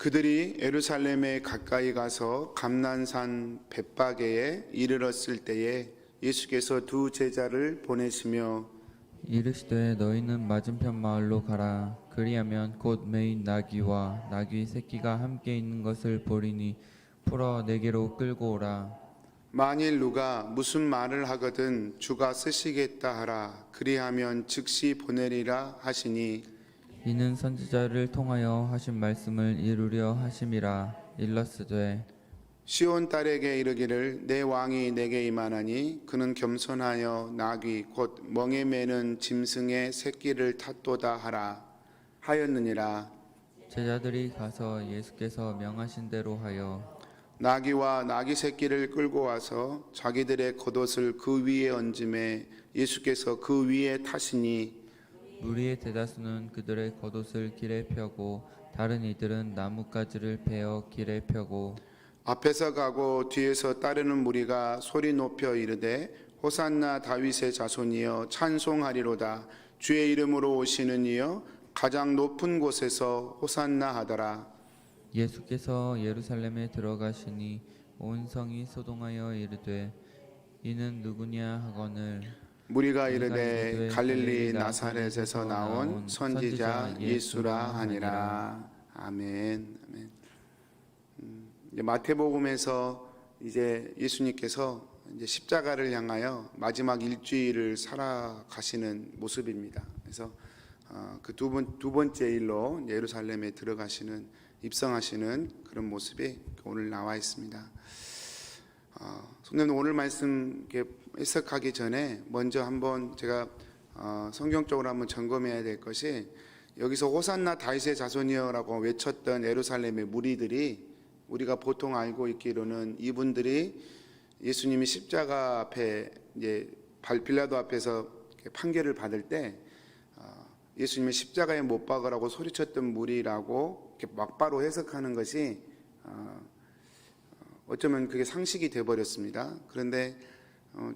그들이 예루살렘에 가까이 가서 감난산 벳바게에 이르렀을 때에 예수께서 두 제자를 보내시며 이르시되 너희는 맞은편 마을로 가라. 그리하면 곧 매인 나귀와 나귀 새끼가 함께 있는 것을 보리니 풀어 내게로 끌고 오라. 만일 누가 무슨 말을 하거든 주가 쓰시겠다 하라. 그리하면 즉시 보내리라 하시니 이는 선지자를 통하여 하신 말씀을 이루려 하심이라. 일러스되 시온 딸에게 이르기를 내 왕이 내게 임하나니 그는 겸손하여 나귀 곧 멍에 매는 짐승의 새끼를 탔도다 하라 하였느니라. 제자들이 가서 예수께서 명하신 대로 하여 나귀와 나귀 새끼를 끌고 와서 자기들의 겉옷을 그 위에 얹음에 예수께서 그 위에 타시니 무리의 대다수는 그들의 겉옷을 길에 펴고 다른 이들은 나뭇가지를 베어 길에 펴고 앞에서 가고 뒤에서 따르는 무리가 소리 높여 이르되 호산나 다윗의 자손이여 찬송하리로다. 주의 이름으로 오시는 이여 가장 높은 곳에서 호산나 하더라. 예수께서 예루살렘에 들어가시니 온 성이 소동하여 이르되 이는 누구냐 하거늘 무리가 이르되 갈릴리 나사렛에서 나온 선지자 예수라 하니라. 아멘. 아멘. 이제 마태복음에서 이제 예수님께서 이제 십자가를 향하여 마지막 일주일을 살아가시는 모습입니다. 그래서 그 두 번째 일로 예루살렘에 들어가시는 입성하시는 그런 모습이 오늘 나와 있습니다. 손님 오늘 말씀 해석하기 전에 먼저 한번 제가 성경적으로 한번 점검해야 될 것이 여기서 호산나 다윗의 자손이여라고 외쳤던 예루살렘의 무리들이 우리가 보통 알고 있기로는 이분들이 예수님이 십자가 앞에 이제 빌라도 앞에서 판결을 받을 때 예수님의 십자가에 못 박으라고 소리쳤던 무리라고 이렇게 막바로 해석하는 것이 어쩌면 그게 상식이 되어버렸습니다. 그런데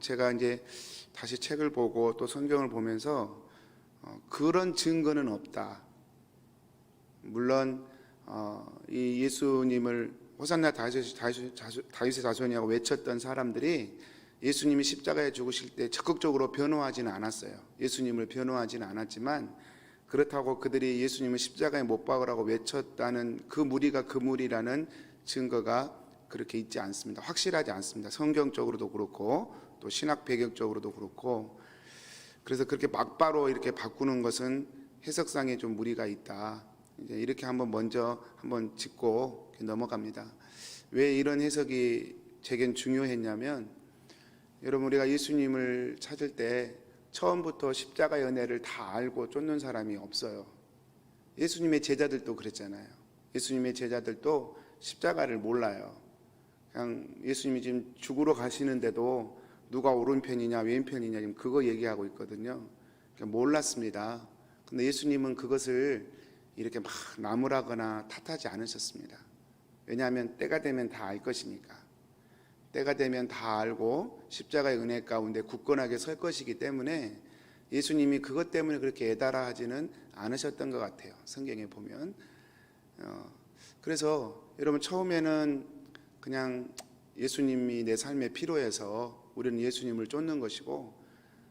제가 이제 다시 책을 보고 또 성경을 보면서 그런 증거는 없다. 물론 이 예수님을 호산나 다윗의 자손이라고 외쳤던 사람들이 예수님이 십자가에 죽으실 때 적극적으로 변호하지는 않았어요. 예수님을 변호하지는 않았지만 그렇다고 그들이 예수님을 십자가에 못 박으라고 외쳤다는 그 무리가 그 무리라는 증거가 그렇게 있지 않습니다. 확실하지 않습니다. 성경적으로도 그렇고 또 신학 배경적으로도 그렇고. 그래서 그렇게 막바로 이렇게 바꾸는 것은 해석상에 좀 무리가 있다. 이제 이렇게 먼저 짚고 넘어갑니다. 왜 이런 해석이 제겐 중요했냐면 여러분 우리가 예수님을 찾을 때 처음부터 십자가의 은혜를 다 알고 쫓는 사람이 없어요. 예수님의 제자들도 그랬잖아요. 예수님의 제자들도 십자가를 몰라요. 그냥 예수님이 지금 죽으러 가시는데도 누가 오른편이냐 왼편이냐 지금 그거 얘기하고 있거든요. 그러니까 몰랐습니다. 근데 예수님은 그것을 이렇게 막 나무라거나 탓하지 않으셨습니다. 왜냐하면 때가 되면 다 알 것이니까. 때가 되면 다 알고 십자가의 은혜 가운데 굳건하게 설 것이기 때문에 예수님이 그것 때문에 그렇게 애달아하지는 않으셨던 것 같아요. 성경에 보면. 그래서 여러분 처음에는 그냥 예수님이 내 삶에 필요해서 우리는 예수님을 쫓는 것이고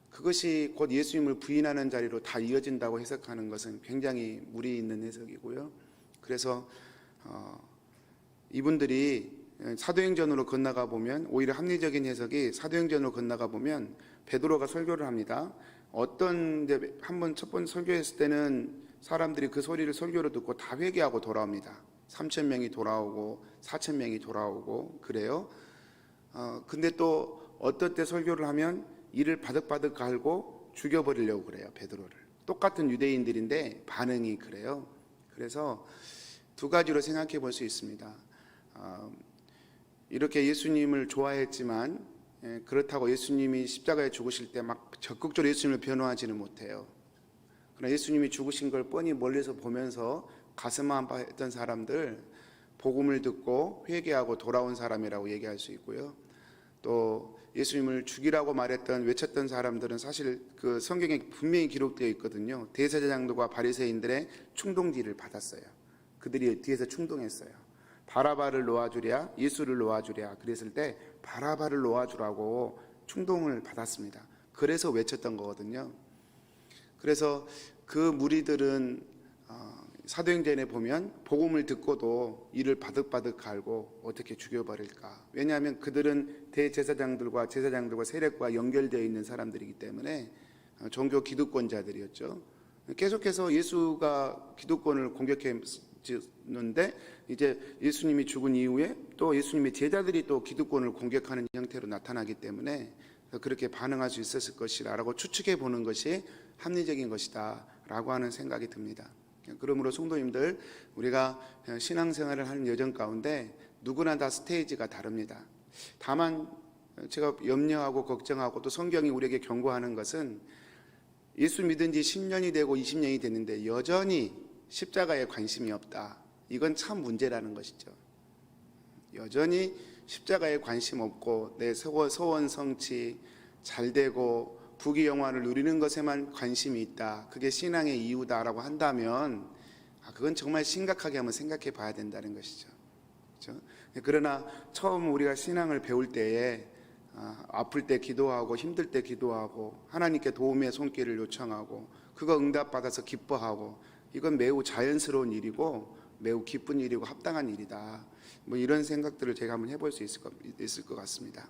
그것이 곧 예수님을 부인하는 자리로 다 이어진다고 해석하는 것은 굉장히 무리 있는 해석이고요. 그래서 이분들이 사도행전으로 건너가 보면 오히려 합리적인 해석이 사도행전으로 건너가 보면 베드로가 설교를 합니다. 한번 첫 번째 설교했을 때는 사람들이 그 소리를 설교로 듣고 다 회개하고 돌아옵니다. 3,000명이 돌아오고 4,000명이 돌아오고 그래요. 근데 또 어떨 때 설교를 하면 이를 바득바득 갈고 죽여버리려고 그래요. 베드로를. 똑같은 유대인들인데 반응이 그래요. 그래서 두 가지로 생각해 볼 수 있습니다. 이렇게 예수님을 좋아했지만 그렇다고 예수님이 십자가에 죽으실 때 막 적극적으로 예수님을 변호하지는 못해요. 그러나 예수님이 죽으신 걸 뻔히 멀리서 보면서 가슴 아파했던 사람들, 복음을 듣고 회개하고 돌아온 사람이라고 얘기할 수 있고요. 또 예수님을 죽이라고 외쳤던 사람들은 사실 그 성경에 분명히 기록되어 있거든요. 대제사장들과 바리새인들의 충동질을 받았어요. 그들이 뒤에서 충동했어요. 바라바를 놓아주랴 예수를 놓아주랴 그랬을 때 바라바를 놓아주라고 충동을 받았습니다. 그래서 외쳤던 거거든요. 그래서 그 무리들은 사도행전에 보면 복음을 듣고도 이를 바득바득 갈고 어떻게 죽여버릴까. 왜냐하면 그들은 대제사장들과 제사장들과 세력과 연결되어 있는 사람들이기 때문에 종교 기득권자들이었죠. 계속해서 예수가 기득권을 공격했는데 이제 예수님이 죽은 이후에 또 예수님의 제자들이 또 기득권을 공격하는 형태로 나타나기 때문에 그렇게 반응할 수 있었을 것이라고 추측해 보는 것이 합리적인 것이다 라고 하는 생각이 듭니다. 그러므로 성도님들, 우리가 신앙생활을 하는 여정 가운데 누구나 다 스테이지가 다릅니다. 다만 제가 염려하고 걱정하고 또 성경이 우리에게 경고하는 것은 예수 믿은 지 10년이 되고 20년이 됐는데 여전히 십자가에 관심이 없다. 이건 참 문제라는 것이죠. 여전히 십자가에 관심 없고 내 소원 성취 잘 되고 부귀영화를 누리는 것에만 관심이 있다. 그게 신앙의 이유다라고 한다면 그건 정말 심각하게 한번 생각해 봐야 된다는 것이죠. 그렇죠? 그러나 처음 우리가 신앙을 배울 때에 아플 때 기도하고 힘들 때 기도하고 하나님께 도움의 손길을 요청하고 그거 응답받아서 기뻐하고 이건 매우 자연스러운 일이고 매우 기쁜 일이고 합당한 일이다. 뭐 이런 생각들을 제가 한번 해볼 수 있을 것 같습니다.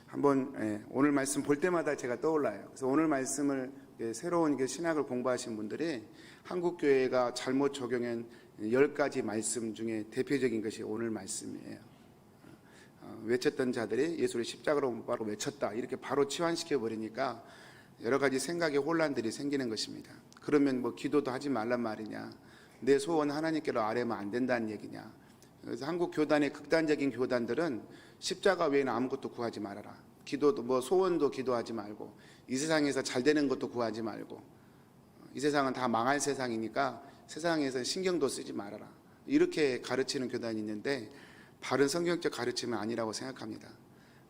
한번 오늘 말씀 볼 때마다 제가 떠올라요. 그래서 오늘 말씀을 새로운 신학을 공부하신 분들이 한국 교회가 잘못 적용한 10가지 말씀 중에 대표적인 것이 오늘 말씀이에요. 외쳤던 자들이 예수를 십자가로 못 박아 외쳤다 이렇게 바로 치환시켜 버리니까 여러 가지 생각의 혼란들이 생기는 것입니다. 그러면 뭐 기도도 하지 말란 말이냐, 내 소원 하나님께로 아뢰면 안 된다는 얘기냐. 그래서 한국 교단의 극단적인 교단들은 십자가 외에는 아무것도 구하지 말아라. 기도도 뭐 소원도 기도하지 말고 이 세상에서 잘 되는 것도 구하지 말고 이 세상은 다 망할 세상이니까 세상에서 신경도 쓰지 말아라. 이렇게 가르치는 교단이 있는데 바른 성경적 가르침은 아니라고 생각합니다.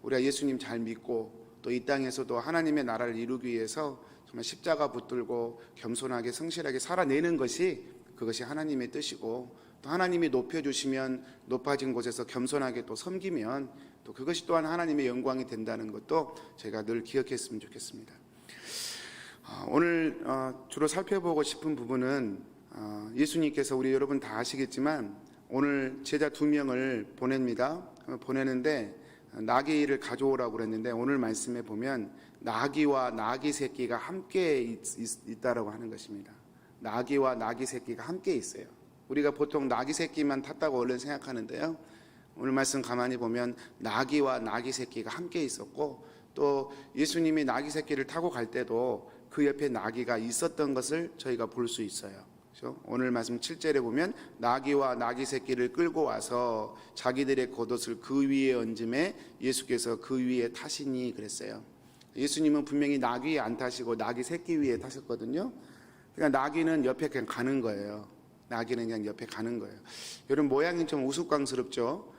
우리가 예수님 잘 믿고 또 이 땅에서도 하나님의 나라를 이루기 위해서 정말 십자가 붙들고 겸손하게 성실하게 살아내는 것이 그것이 하나님의 뜻이고 또 하나님이 높여주시면 높아진 곳에서 겸손하게 또 섬기면 또 그것이 또한 하나님의 영광이 된다는 것도 제가 늘 기억했으면 좋겠습니다. 오늘 주로 살펴보고 싶은 부분은 예수님께서 우리 여러분 다 아시겠지만 오늘 제자 2명을 보내는데 나귀를 가져오라고 그랬는데 오늘 말씀에 보면 나귀와 나귀 새끼가 함께 있다라고 하는 것입니다. 나귀와 나귀 새끼가 함께 있어요. 우리가 보통 나귀 새끼만 탔다고 얼른 생각하는데요. 오늘 말씀 가만히 보면 나귀와 나귀 새끼가 함께 있었고 또 예수님이 나귀 새끼를 타고 갈 때도 그 옆에 나귀가 있었던 것을 저희가 볼 수 있어요. 그렇죠? 오늘 말씀 7절에 보면 나귀와 나귀 새끼를 끌고 와서 자기들의 겉옷을 그 위에 얹음에 예수께서 그 위에 타시니 그랬어요. 예수님은 분명히 나귀에 안 타시고 나귀 새끼 위에 타셨거든요. 그러니까 나귀는 옆에 그냥 가는 거예요. 나귀는 그냥 옆에 가는 거예요. 여러분 모양이 좀 우스꽝스럽죠.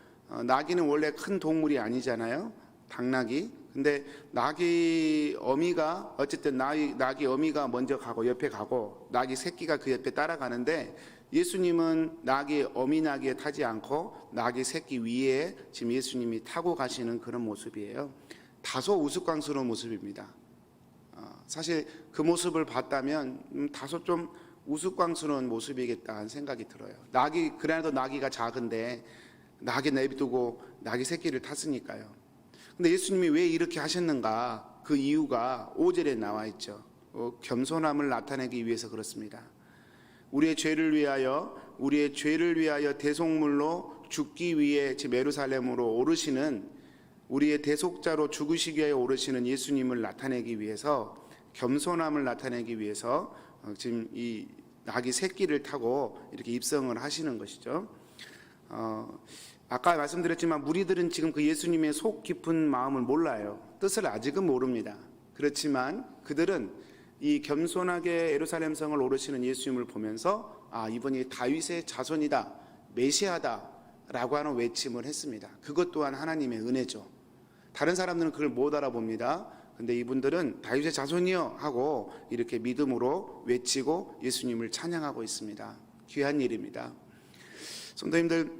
나귀는 원래 큰 동물이 아니잖아요. 당나귀. 근데 나귀 어미가 어쨌든 나귀 어미가 먼저 가고 옆에 가고 나귀 새끼가 그 옆에 따라가는데 예수님은 나귀 어미 나귀에 타지 않고 나귀 새끼 위에 지금 예수님이 타고 가시는 그런 모습이에요. 다소 우스꽝스러운 모습입니다. 사실 그 모습을 봤다면 다소 좀 우스꽝스러운 모습이겠다는 생각이 들어요. 그래도 나귀가 작은데 나귀 내비두고 나귀 새끼를 탔으니까요. 근데 예수님이 왜 이렇게 하셨는가? 그 이유가 5절에 나와 있죠. 겸손함을 나타내기 위해서 그렇습니다. 우리의 죄를 위하여 대속물로 죽기 위해 지금 예루살렘으로 오르시는 우리의 대속자로 죽으시기 위해 오르시는 예수님을 나타내기 위해서 겸손함을 나타내기 위해서 지금 이 나귀 새끼를 타고 이렇게 입성을 하시는 것이죠. 아까 말씀드렸지만 무리들은 지금 그 예수님의 속 깊은 마음을 몰라요. 뜻을 아직은 모릅니다. 그렇지만 그들은 이 겸손하게 예루살렘 성을 오르시는 예수님을 보면서 이분이 다윗의 자손이다, 메시아다 라고 하는 외침을 했습니다. 그것 또한 하나님의 은혜죠. 다른 사람들은 그걸 못 알아봅니다. 근데 이분들은 다윗의 자손이요 하고 이렇게 믿음으로 외치고 예수님을 찬양하고 있습니다. 귀한 일입니다. 성도님들,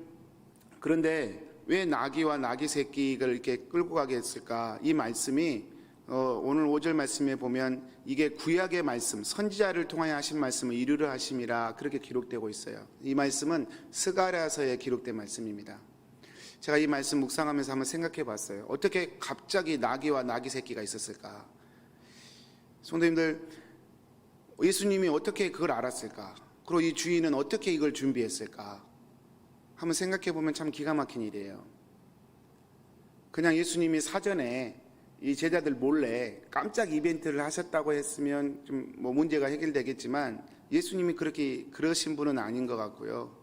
그런데 왜 나귀와 나귀 새끼를 이렇게 끌고 가게 했을까? 이 말씀이 오늘 5절 말씀에 보면 이게 구약의 말씀, 선지자를 통하여 하신 말씀을 이루려 하심이라 그렇게 기록되고 있어요. 이 말씀은 스가랴서에 기록된 말씀입니다. 제가 이 말씀 묵상하면서 한번 생각해 봤어요. 어떻게 갑자기 나귀와 나귀 새끼가 있었을까? 성도님들, 예수님이 어떻게 그걸 알았을까? 그리고 이 주인은 어떻게 이걸 준비했을까? 한번 생각해 보면 참 기가 막힌 일이에요. 그냥 예수님이 사전에 이 제자들 몰래 깜짝 이벤트를 하셨다고 했으면 좀 뭐 문제가 해결되겠지만 예수님이 그러신 분은 아닌 것 같고요.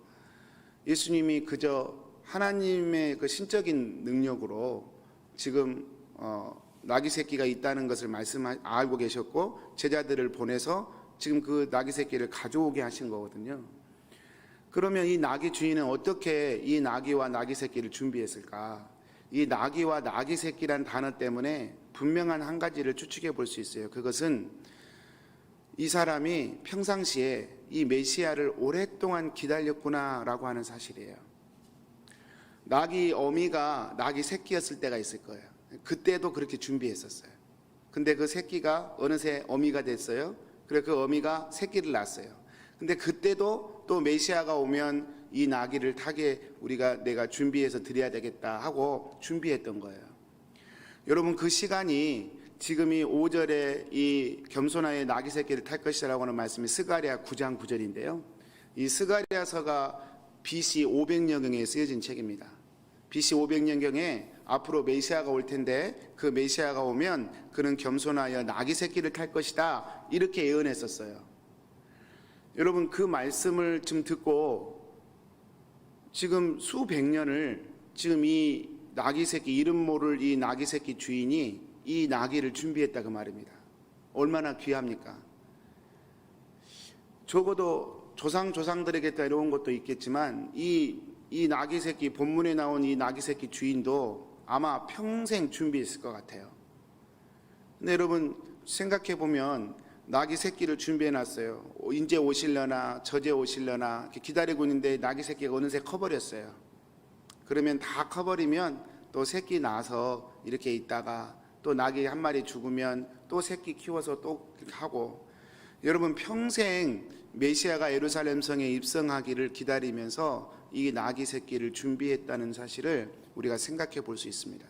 예수님이 그저 하나님의 그 신적인 능력으로 지금 나귀 새끼가 있다는 것을 알고 계셨고 제자들을 보내서 지금 그 나귀 새끼를 가져오게 하신 거거든요. 그러면 이 나귀 주인은 어떻게 이 나귀와 나귀 새끼를 준비했을까? 이 나귀와 나귀 새끼란 단어 때문에 분명한 한 가지를 추측해 볼 수 있어요. 그것은 이 사람이 평상시에 이 메시아를 오랫동안 기다렸구나라고 하는 사실이에요. 나귀 어미가 나귀 새끼였을 때가 있을 거예요. 그때도 그렇게 준비했었어요. 근데 그 새끼가 어느새 어미가 됐어요. 그래서 그 어미가 새끼를 낳았어요. 근데 그때도 또 메시아가 오면 이 나귀를 타게 내가 준비해서 드려야 되겠다 하고 준비했던 거예요. 여러분, 그 시간이 지금 이 5절에 이 겸손하여 나귀 새끼를 탈 것이라고 하는 말씀이 스가랴 9장 9절인데요. 이 스가랴서가 BC 500년경에 쓰여진 책입니다. BC 500년경에 앞으로 메시아가 올 텐데 그 메시아가 오면 그는 겸손하여 나귀 새끼를 탈 것이다 이렇게 예언했었어요. 여러분, 그 말씀을 좀 듣고 지금 수백 년을 지금 이 나귀 새끼, 이름 모를 이 나귀 새끼 주인이 이 나귀를 준비했다 그 말입니다. 얼마나 귀합니까? 적어도 조상들에게 따라온 것도 있겠지만 이 나귀 새끼, 본문에 나온 이 나귀 새끼 주인도 아마 평생 준비했을 것 같아요. 근데 여러분 생각해 보면 나귀 새끼를 준비해 놨어요. 이제 오실려나 저제 오실려나 이렇게 기다리고 있는데 나귀 새끼가 어느새 커버렸어요. 그러면 다 커버리면 또 새끼 낳아서 이렇게 있다가 또 나귀 한 마리 죽으면 또 새끼 키워서 또 하고, 여러분 평생 메시아가 예루살렘 성에 입성하기를 기다리면서 이 나귀 새끼를 준비했다는 사실을 우리가 생각해 볼 수 있습니다.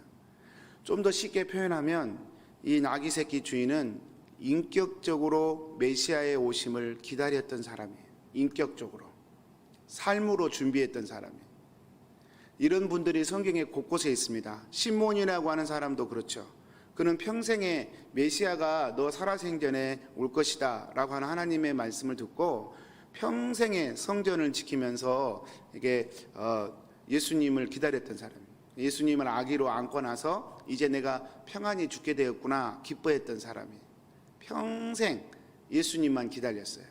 좀 더 쉽게 표현하면 이 나귀 새끼 주인은 인격적으로 메시아의 오심을 기다렸던 사람이에요. 인격적으로 삶으로 준비했던 사람이에요. 이런 분들이 성경에 곳곳에 있습니다. 시몬이라고 하는 사람도 그렇죠. 그는 평생에 메시아가 너 살아생전에 올 것이다 라고 하는 하나님의 말씀을 듣고 평생에 성전을 지키면서 이게 예수님을 기다렸던 사람이에요. 예수님을 아기로 안고 나서 이제 내가 평안히 죽게 되었구나 기뻐했던 사람이에요. 평생 예수님만 기다렸어요.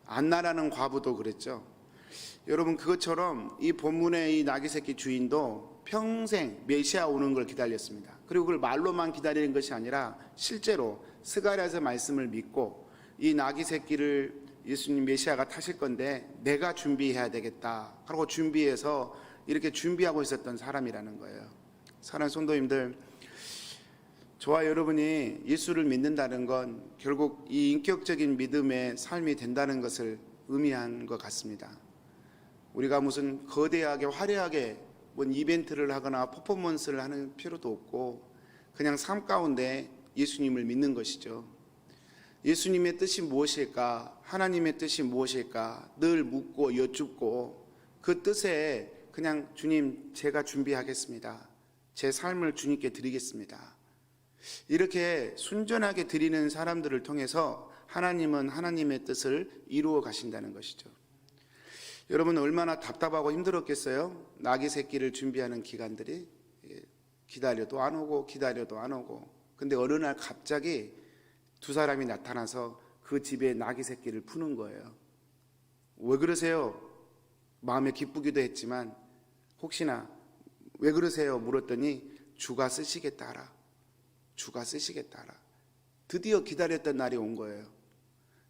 안나라는 과부도 그랬죠. 여러분, 그것처럼 이 본문의 이 나귀 새끼 주인도 평생 메시아 오는 걸 기다렸습니다. 그리고 그걸 말로만 기다리는 것이 아니라 실제로 스가랴서 말씀을 믿고 이 나귀 새끼를 예수님 메시아가 타실 건데 내가 준비해야 되겠다 하고 준비해서 이렇게 준비하고 있었던 사람이라는 거예요. 사랑하는 성도님들, 저와 여러분이 예수를 믿는다는 건 결국 이 인격적인 믿음의 삶이 된다는 것을 의미한 것 같습니다. 우리가 무슨 거대하게 화려하게 뭔 이벤트를 하거나 퍼포먼스를 하는 필요도 없고 그냥 삶 가운데 예수님을 믿는 것이죠. 예수님의 뜻이 무엇일까? 하나님의 뜻이 무엇일까? 늘 묻고 여쭙고 그 뜻에 그냥 주님 제가 준비하겠습니다. 제 삶을 주님께 드리겠습니다. 이렇게 순전하게 드리는 사람들을 통해서 하나님은 하나님의 뜻을 이루어 가신다는 것이죠. 여러분 얼마나 답답하고 힘들었겠어요? 나귀 새끼를 준비하는 기간들이 기다려도 안 오고 기다려도 안 오고, 근데 어느 날 갑자기 두 사람이 나타나서 그 집에 나귀 새끼를 푸는 거예요. 왜 그러세요? 마음에 기쁘기도 했지만 혹시나 왜 그러세요? 물었더니 주가 쓰시겠다 하라. 주가 쓰시겠다 하라. 드디어 기다렸던 날이 온 거예요.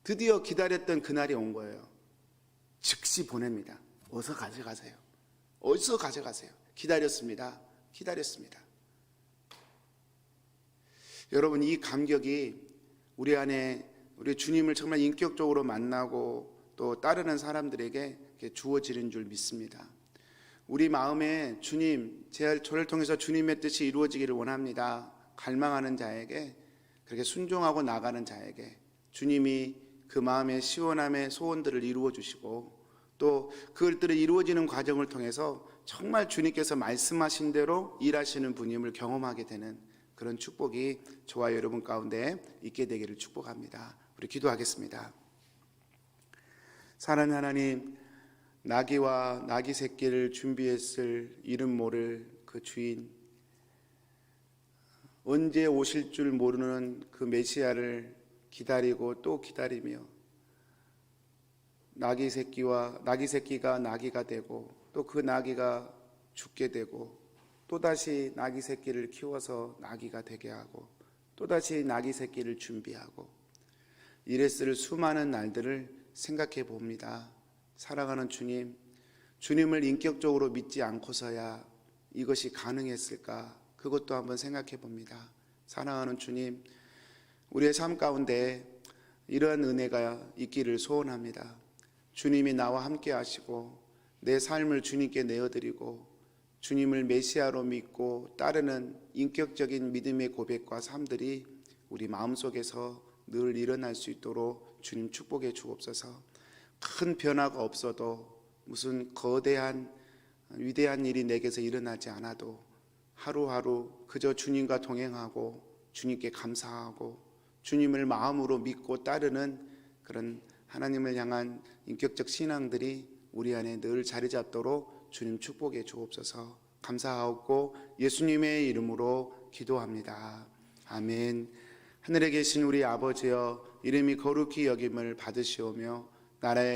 드디어 기다렸던 그날이 온 거예요. 즉시 보냅니다. 어서 가져가세요. 어디서 가져가세요. 기다렸습니다. 기다렸습니다. 여러분, 이 감격이 우리 안에 우리 주님을 정말 인격적으로 만나고 또 따르는 사람들에게 주어지는 줄 믿습니다. 우리 마음에 주님, 저를 통해서 주님의 뜻이 이루어지기를 원합니다. 갈망하는 자에게, 그렇게 순종하고 나가는 자에게 주님이 그 마음의 시원함의 소원들을 이루어 주시고, 또 그것들이 이루어지는 과정을 통해서 정말 주님께서 말씀하신 대로 일하시는 분임을 경험하게 되는 그런 축복이 저와 여러분 가운데 있게 되기를 축복합니다. 우리 기도하겠습니다. 사랑하는 하나님, 나귀와 나귀 새끼를 준비했을 이름 모를 그 주인, 언제 오실 줄 모르는 그 메시아를 기다리고 또 기다리며 나귀 새끼가 나귀가 되고 또 그 나귀가 죽게 되고 또다시 나귀 새끼를 키워서 나귀가 되게 하고 또다시 나귀 새끼를 준비하고 이랬을 수많은 날들을 생각해 봅니다. 사랑하는 주님, 주님을 인격적으로 믿지 않고서야 이것이 가능했을까? 그것도 한번 생각해 봅니다. 사랑하는 주님, 우리의 삶 가운데 이러한 은혜가 있기를 소원합니다. 주님이 나와 함께 하시고 내 삶을 주님께 내어드리고 주님을 메시아로 믿고 따르는 인격적인 믿음의 고백과 삶들이 우리 마음속에서 늘 일어날 수 있도록 주님 축복해 주옵소서. 큰 변화가 없어도 무슨 거대한 위대한 일이 내게서 일어나지 않아도 하루하루 그저 주님과 동행하고 주님께 감사하고 주님을 마음으로 믿고 따르는 그런 하나님을 향한 인격적 신앙들이 우리 안에 늘 자리 잡도록 주님 축복해 주옵소서. 감사하고 예수님의 이름으로 기도합니다. 아멘. 하늘에 계신 우리 아버지여, 이름이 거룩히 여김을 받으시오며 나라의